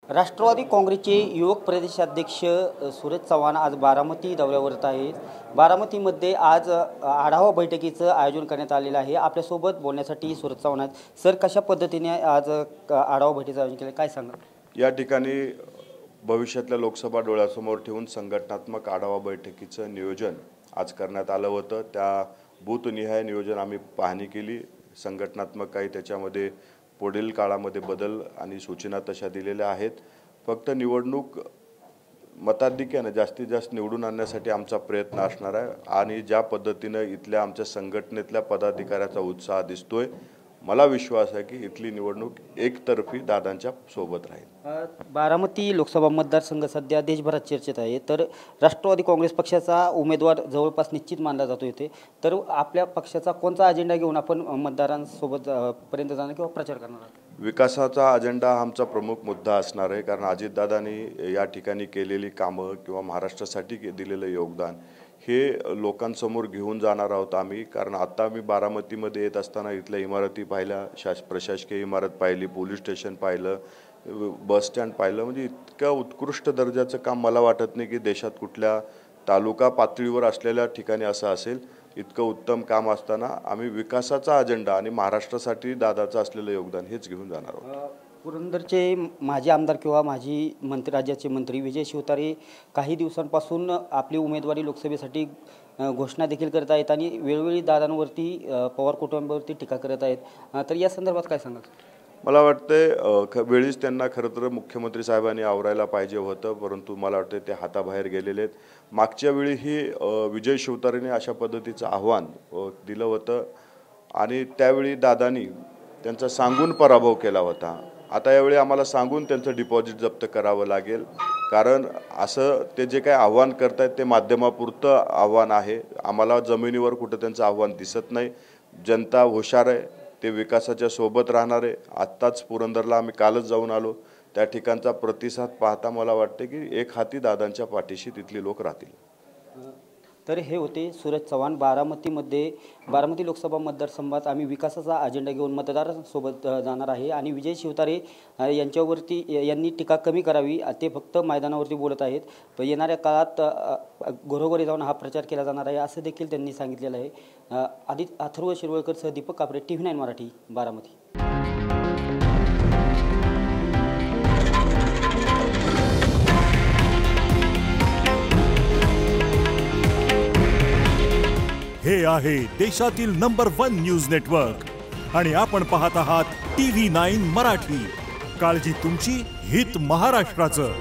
राष्ट्रवादी काँग्रेसचे युवक प्रदेशाध्यक्ष सूरज चव्हाण आज बारामती दौऱ्यावरत आहेत। बारामतीमध्ये आज आढावा बैठकीचं आयोजन करण्यात आलेलं आहे। आपल्यासोबत बोलण्यासाठी सूरज चव्हाण आहेत। सर, कशा पद्धतीने आज आढावा बैठकीचं आयोजन केलं, काय सांगा? या ठिकाणी भविष्यातल्या लोकसभा डोळ्यासमोर ठेवून संघटनात्मक आढावा बैठकीचं नियोजन आज करण्यात आलं होतं। त्या बूथनिहाय नियोजन आम्ही पाहणी केली। संघटनात्मक काही त्याच्यामध्ये पुढील काळामध्ये बदल आणि सूचना तशा दिलेल्या आहेत। फक्त निवडणूक मताधिक्याने जास्तीत जास्त निवडून आणण्यासाठी आमचा प्रयत्न असणार आहे आणि ज्या पद्धतीने इथल्या आमच्या संघटनेतल्या पदाधिकाऱ्याचा उत्साह दिसतोय, मला विश्वास आहे की इथली निवडणूक एकतर्फी दादांच्या सोबत राहील। बारामती लोकसभा मतदारसंघ सध्या देशभरात चर्चेत आहे। तर राष्ट्रवादी काँग्रेस पक्षाचा उमेदवार जवळपास निश्चित मानला जातो इथे। तर आपल्या पक्षाचा कोणता अजेंडा घेऊन आपण मतदारांसोबत पर्यंत जाणार किंवा प्रचार करणार आहात? विकासाचा अजेंडा आमचा प्रमुख मुद्दा असणार आहे, कारण अजितदादांनी या ठिकाणी केलेली कामं किंवा महाराष्ट्रासाठी दिलेलं योगदान हे लोकांसमोर घेऊन जाणार आहोत आम्ही। कारण आता मी बारामतीमध्ये येत असताना इथल्या इमारती पाहिल्या, प्रशासकीय इमारत पाहिली, पोलीस स्टेशन पाहिलं, बस स्टँड पाहिलं। म्हणजे इतक्या उत्कृष्ट दर्जाचं काम मला वाटत नाही की देशात कुठल्या तालुका पातळीवर असलेल्या ठिकाणी असं असेल। इतकं उत्तम काम असताना आम्ही विकासाचा अजेंडा आणि महाराष्ट्रासाठी दादाचं असलेलं योगदान हेच घेऊन जाणार आहोत। पुरंदरचे माजी आमदार किंवा माजी राज्याचे मंत्री विजय शिवतारे काही दिवसांपासून आपली उमेदवारी लोकसभेसाठी घोषणा देखील करत आहेत आणि वेळोवेळी दादांवरती, पवार कुटुंबावरती टीका करत आहेत। तर या संदर्भात काय सांगाल? मला वाटते वेळीच त्यांना खरं तर मुख्यमंत्री साहेबांनी आवरायला पाहिजे होतं, परंतु मला वाटते ते हाताबाहेर गेलेले आहेत। मागच्या वेळीही विजय शिवतारेने अशा पद्धतीचं आव्हान दिलं होतं आणि त्यावेळी दादांनी त्यांचा सांगून पराभव केला होता। आता यावेळी आम्हाला सांगून त्यांचं डिपॉझिट जप्त करावं लागेल, कारण असं ते जे काही आव्हान करतायत ते माध्यमापुरतं आव्हान आहे। आम्हाला जमिनीवर कुठं त्यांचं आव्हान दिसत नाही। जनता हुशार आहे, ते विकासाच्या सोबत राहणार आहे। आत्ताच पुरंदरला आम्ही कालच जाऊन आलो, त्या ठिकाणचा प्रतिसाद पाहता मला वाटते की एक हाती दादांच्या पाठीशी तिथली लोक राहतील। तर हे होते सूरज चव्हाण। बारामती लोकसभा मतदारसंघात आम्ही विकासाचा अजेंडा घेऊन मतदारांसोबत जाणार आहे आणि विजय शिवतारे यांनी टीका कमी करावी, ते फक्त मैदानावरती बोलत आहेत। येणाऱ्या काळात घरोघरी जाऊन हा प्रचार केला जाणार आहे असं देखील त्यांनी सांगितलेलं आहे। अथर्व शिरवळकरसह दीपक कापरे, TV9 मराठी, बारामती। हे आहे देशातील नंबर 1 न्यूज नेटवर्क आणि आपण पाहत आहात TV9 मराठी। काळजी तुमची, हित महाराष्ट्राचं।